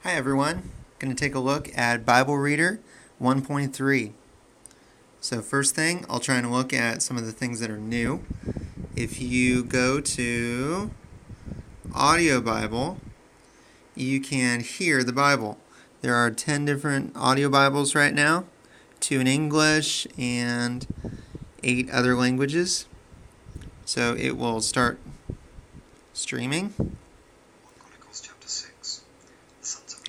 Hi everyone, going to take a look at Bible Reader 1.3. So first thing, I'll try and look at some of the things that are new. If you go to Audio Bible, you can hear the Bible. There are 10 different audio Bibles right now, 2 in English and 8 other languages. So it will start streaming.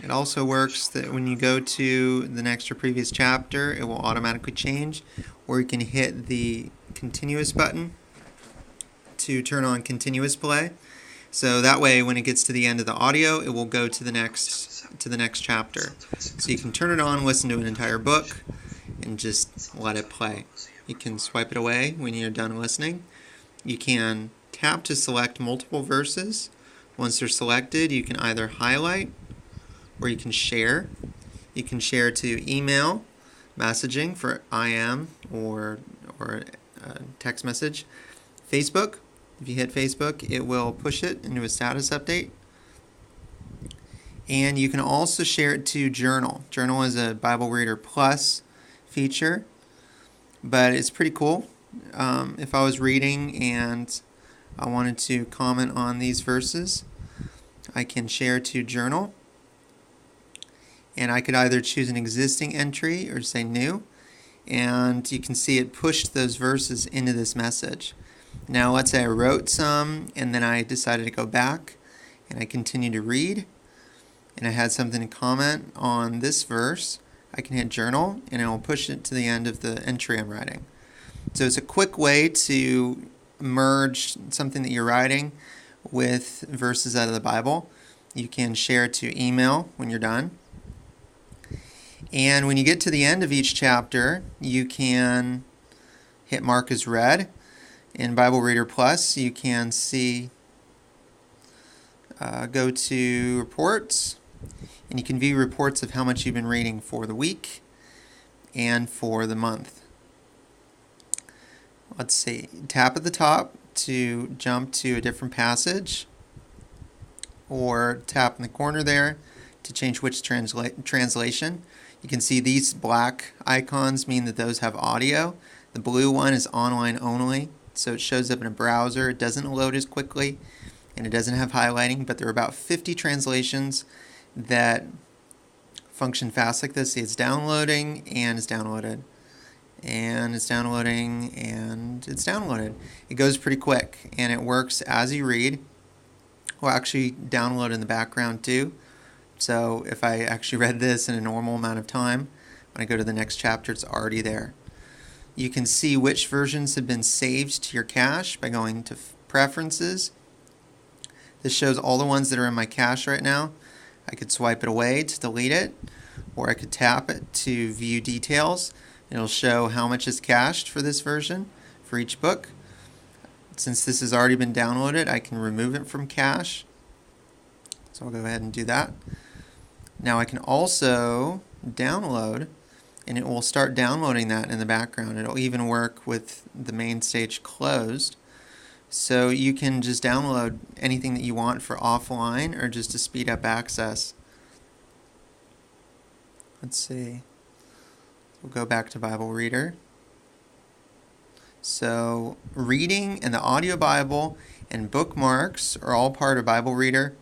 It also works that when you go to the next or previous chapter, it will automatically change, or you can hit the continuous button to turn on continuous play. So that way, when it gets to the end of the audio, it will go to the next chapter. So you can turn it on, listen to an entire book, and just let it play. You can swipe it away when you're done listening. You can tap to select multiple verses. Once they're selected, you can either highlight or you can share. You can share to email, messaging for IM or text message. Facebook, if you hit Facebook, it will push it into a status update. And you can also share it to Journal. Journal is a Bible Reader Plus feature, but it's pretty cool. If I was reading and I wanted to comment on these verses, I can share to Journal. And I could either choose an existing entry or say new. And you can see it pushed those verses into this message. Now let's say I wrote some and then I decided to go back and I continue to read. And I had something to comment on this verse. I can hit journal and it will push it to the end of the entry I'm writing. So it's a quick way to merge something that you're writing with verses out of the Bible. You can share it to email when you're done. And when you get to the end of each chapter, you can hit mark as read. In Bible Reader Plus, you can see, go to reports, and you can view reports of how much you've been reading for the week and for the month. Let's see, tap at the top to jump to a different passage, or tap in the corner there to change which translation. You can see these black icons mean that those have audio. The blue one is online only, so it shows up in a browser. It doesn't load as quickly, and it doesn't have highlighting, but there are about 50 translations that function fast like this. See, it's downloading, and it's downloaded, and it's downloading, and it's downloaded. It goes pretty quick, and it works as you read. We'll actually download in the background too. So if I actually read this in a normal amount of time, when I go to the next chapter, it's already there. You can see which versions have been saved to your cache by going to Preferences. This shows all the ones that are in my cache right now. I could swipe it away to delete it, or I could tap it to view details. It'll show how much is cached for this version for each book. Since this has already been downloaded, I can remove it from cache. So I'll go ahead and do that. Now I can also download, and it will start downloading that in the background. It'll even work with the main stage closed. So you can just download anything that you want for offline or just to speed up access. Let's see. We'll go back to Bible Reader. So reading and the audio Bible and bookmarks are all part of Bible Reader.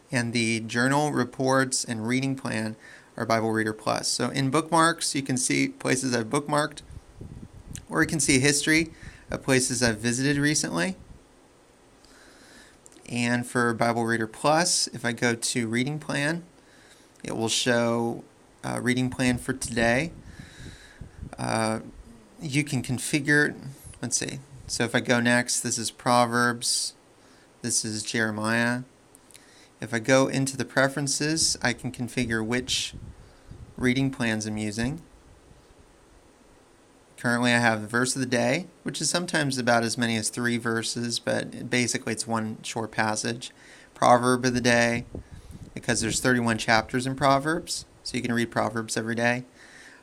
And the journal, reports, and reading plan are Bible Reader Plus. So in bookmarks, you can see places I've bookmarked, or you can see a history of places I've visited recently. And for Bible Reader Plus, if I go to reading plan, it will show reading plan for today. You can configure, let's see, so if I go next, this is Proverbs, this is Jeremiah. If I go into the preferences, I can configure which reading plans I'm using. Currently I have the verse of the day, which is sometimes about as many as 3 verses, but basically it's one short passage. Proverb of the day, because there's 31 chapters in Proverbs, so you can read Proverbs every day.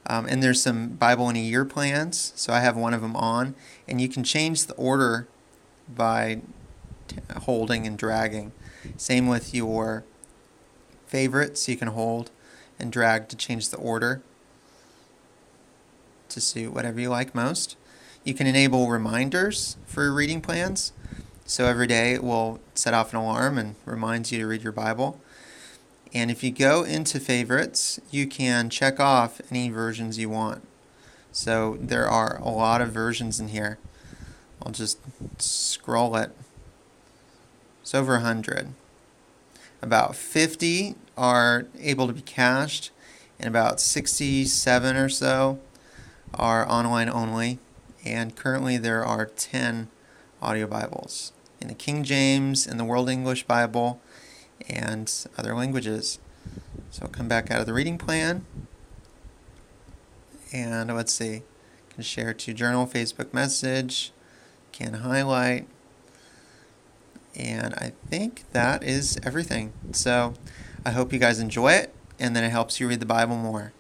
And there's some Bible in a Year plans, so I have one of them on, and you can change the order by holding and dragging. Same with your favorites, so you can hold and drag to change the order to suit whatever you like most. You can enable reminders for reading plans, so every day it will set off an alarm and reminds you to read your Bible. And if you go into favorites, you can check off any versions you want. So there are a lot of versions in here. I'll just scroll it. It's over 100. About 50 are able to be cached, and about 67 or so are online only. And currently there are 10 audio Bibles in the King James, in the World English Bible, and other languages. So I'll come back out of the reading plan, and let's see, can share to journal, Facebook message, can highlight, and I think that is everything. So I hope you guys enjoy it, and that it helps you read the Bible more.